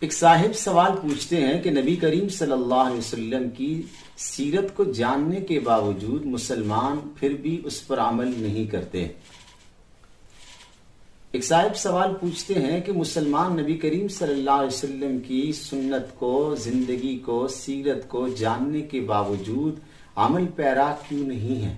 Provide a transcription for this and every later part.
ایک صاحب سوال پوچھتے ہیں کہ نبی کریم صلی اللہ علیہ وسلم کی سیرت کو جاننے کے باوجود مسلمان پھر بھی اس پر عمل نہیں کرتے۔ ایک صاحب سوال پوچھتے ہیں کہ مسلمان نبی کریم صلی اللہ علیہ وسلم کی سنت کو، زندگی کو، سیرت کو جاننے کے باوجود عمل پیرا کیوں نہیں ہیں؟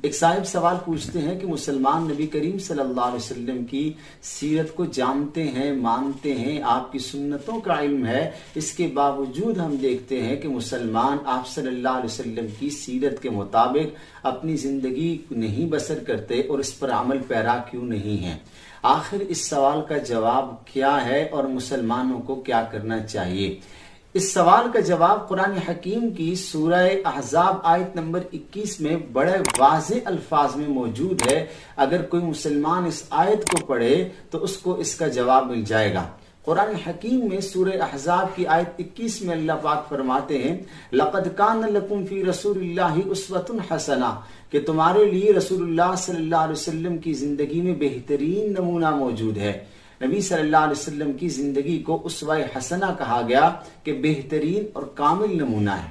ایک صاحب سوال پوچھتے ہیں کہ مسلمان نبی کریم صلی اللہ علیہ وسلم کی سیرت کو جانتے ہیں، مانتے ہیں، آپ کی سنتوں کا علم ہے، اس کے باوجود ہم دیکھتے ہیں کہ مسلمان آپ صلی اللہ علیہ وسلم کی سیرت کے مطابق اپنی زندگی نہیں بسر کرتے اور اس پر عمل پیرا کیوں نہیں ہیں؟ آخر اس سوال کا جواب کیا ہے اور مسلمانوں کو کیا کرنا چاہیے؟ اس سوال کا جواب قرآن حکیم کی سورہ احزاب آیت نمبر 21 میں بڑے واضح الفاظ میں موجود ہے۔ اگر کوئی مسلمان اس آیت کو پڑھے تو اس کو اس کا جواب مل جائے گا۔ قرآن حکیم میں سورہ احزاب کی آیت 21 میں اللہ پاک فرماتے ہیں لَقَدْ كَانَ لَكُمْ فِي رَسُولِ اللَّهِ أُسْوَةٌ حَسَنَةٌ کہ تمہارے لیے رسول اللہ صلی اللہ علیہ وسلم کی زندگی میں بہترین نمونہ موجود ہے۔ نبی صلی اللہ علیہ وسلم کی زندگی کو اسوہ حسنہ کہا گیا کہ بہترین اور کامل نمونہ ہے۔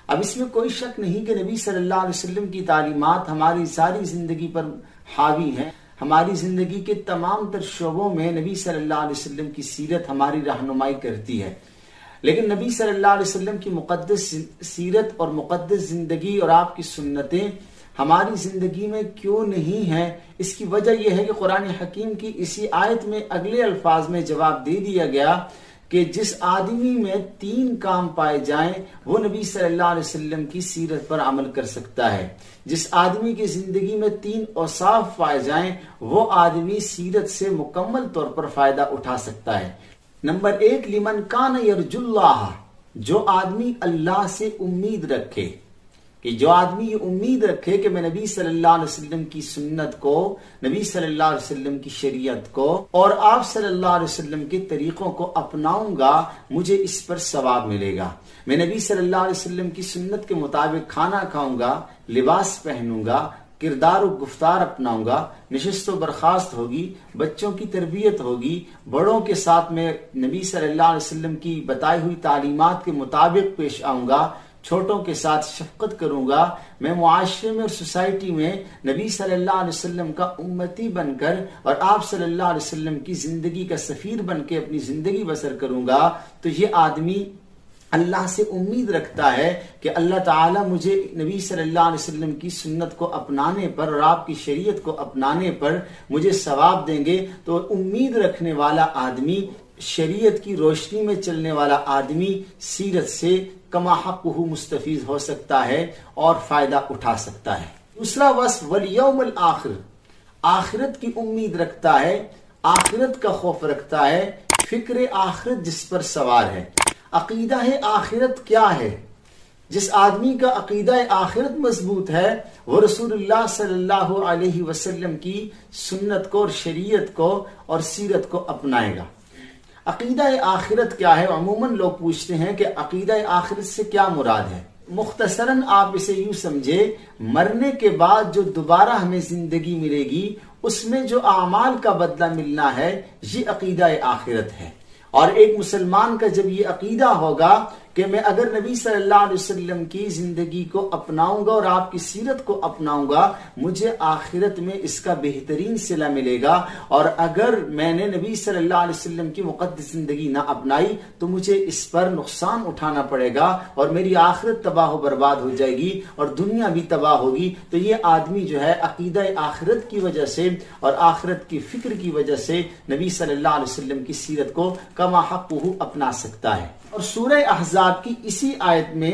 اب اس میں کوئی شک نہیں کہ نبی صلی اللہ علیہ وسلم کی تعلیمات ہماری ساری زندگی پر حاوی ہیں۔ ہماری زندگی کے تمام تر شعبوں میں نبی صلی اللہ علیہ وسلم کی سیرت ہماری رہنمائی کرتی ہے، لیکن نبی صلی اللہ علیہ وسلم کی مقدس سیرت اور مقدس زندگی اور آپ کی سنتیں ہماری زندگی میں کیوں نہیں ہیں؟ اس کی وجہ یہ ہے کہ قرآن حکیم کی اسی آیت میں اگلے الفاظ میں جواب دے دیا گیا کہ جس آدمی میں 3 کام پائے جائیں وہ نبی صلی اللہ علیہ وسلم کی سیرت پر عمل کر سکتا ہے۔ جس آدمی کی زندگی میں 3 اوصاف پائے جائیں وہ آدمی سیرت سے مکمل طور پر فائدہ اٹھا سکتا ہے۔ نمبر 1، لمن کان یرجو اللہ، جو آدمی اللہ سے امید رکھے، کہ جو آدمی یہ امید رکھے کہ میں نبی صلی اللہ علیہ وسلم کی سنت کو، نبی صلی اللہ علیہ وسلم کی شریعت کو اور آپ صلی اللہ علیہ وسلم کے طریقوں کو اپناؤں گا، مجھے اس پر ثواب ملے گا۔ میں نبی صلی اللہ علیہ وسلم کی سنت کے مطابق کھانا کھاؤں گا، لباس پہنوں گا، کردار و گفتار اپناؤں گا، نشست و برخاست ہوگی، بچوں کی تربیت ہوگی، بڑوں کے ساتھ میں نبی صلی اللہ علیہ وسلم کی بتائی ہوئی تعلیمات کے مطابق پیش آؤں گا، چھوٹوں کے ساتھ شفقت کروں گا، میں معاشرے میں اور سوسائٹی میں نبی صلی اللہ علیہ وسلم کا امتی بن کر اور آپ صلی اللہ علیہ وسلم کی زندگی کا سفیر بن کے اپنی زندگی بسر کروں گا۔ تو یہ آدمی اللہ سے امید رکھتا ہے کہ اللہ تعالیٰ مجھے نبی صلی اللہ علیہ وسلم کی سنت کو اپنانے پر اور آپ کی شریعت کو اپنانے پر مجھے ثواب دیں گے۔ تو امید رکھنے والا آدمی، شریعت کی روشنی میں چلنے والا آدمی سیرت سے کما حقہ مستفیض ہو سکتا ہے اور فائدہ اٹھا سکتا ہے۔ دوسرا وصف والیوم الآخر، آخرت کی امید رکھتا ہے، آخرت کا خوف رکھتا ہے، فکر آخرت جس پر سوار ہے۔ عقیدہ آخرت کیا ہے؟ جس آدمی کا عقیدہ آخرت مضبوط ہے وہ رسول اللہ صلی اللہ علیہ وسلم کی سنت کو اور شریعت کو اور سیرت کو اپنائے گا۔ عقیدہ آخرت کیا ہے؟ عموماً لوگ پوچھتے ہیں کہ عقیدہ آخرت سے کیا مراد ہے؟ مختصراً آپ اسے یوں سمجھے، مرنے کے بعد جو دوبارہ ہمیں زندگی ملے گی اس میں جو اعمال کا بدلہ ملنا ہے یہ عقیدہ آخرت ہے۔ اور ایک مسلمان کا جب یہ عقیدہ ہوگا کہ میں اگر نبی صلی اللہ علیہ وسلم کی زندگی کو اپناؤں گا اور آپ کی سیرت کو اپناؤں گا، مجھے آخرت میں اس کا بہترین صلہ ملے گا، اور اگر میں نے نبی صلی اللہ علیہ وسلم کی مقدس زندگی نہ اپنائی تو مجھے اس پر نقصان اٹھانا پڑے گا اور میری آخرت تباہ و برباد ہو جائے گی اور دنیا بھی تباہ ہوگی۔ تو یہ آدمی جو ہے عقیدہ آخرت کی وجہ سے اور آخرت کی فکر کی وجہ سے نبی صلی اللہ علیہ وسلم کی سیرت کو کما حقہ اپنا سکتا ہے۔ اور سورہ احزاب کی اسی آیت میں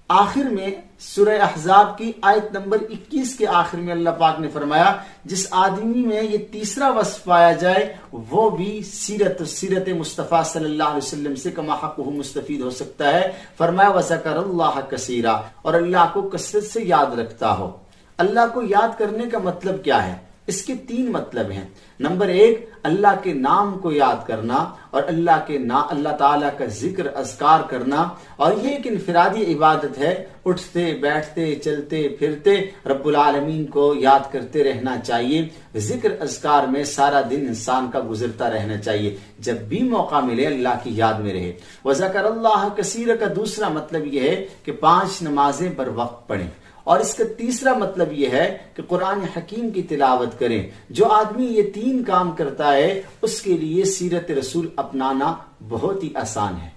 آخر میں، سورہ احزاب کی آیت نمبر 21 کے آخر میں اللہ پاک نے فرمایا جس آدمی میں یہ تیسرا وصف پایا جائے وہ بھی سیرت مصطفیٰ صلی اللہ علیہ وسلم سے کما حقہ مستفید ہو سکتا ہے۔ فرمایا وَذَكَرَ اللَّهَ كَثِيرًا، اور اللہ کو کثرت سے یاد رکھتا ہو۔ اللہ کو یاد کرنے کا مطلب کیا ہے؟ اس کے 3 مطلب ہیں۔ نمبر 1 اللہ کے نام کو یاد کرنا اور اللہ تعالیٰ کا ذکر اذکار کرنا، اور یہ ایک انفرادی عبادت ہے۔ اٹھتے بیٹھتے چلتے پھرتے رب العالمین کو یاد کرتے رہنا چاہیے۔ ذکر اذکار میں سارا دن انسان کا گزرتا رہنا چاہیے، جب بھی موقع ملے اللہ کی یاد میں رہے۔ وذکر اللہ کثیر کا دوسرا مطلب یہ ہے کہ 5 نمازیں بر وقت پڑھیں، اور اس کا تیسرا مطلب یہ ہے کہ قرآن حکیم کی تلاوت کریں۔ جو آدمی یہ 3 کام کرتا ہے اس کے لیے سیرت رسول اپنانا بہت ہی آسان ہے۔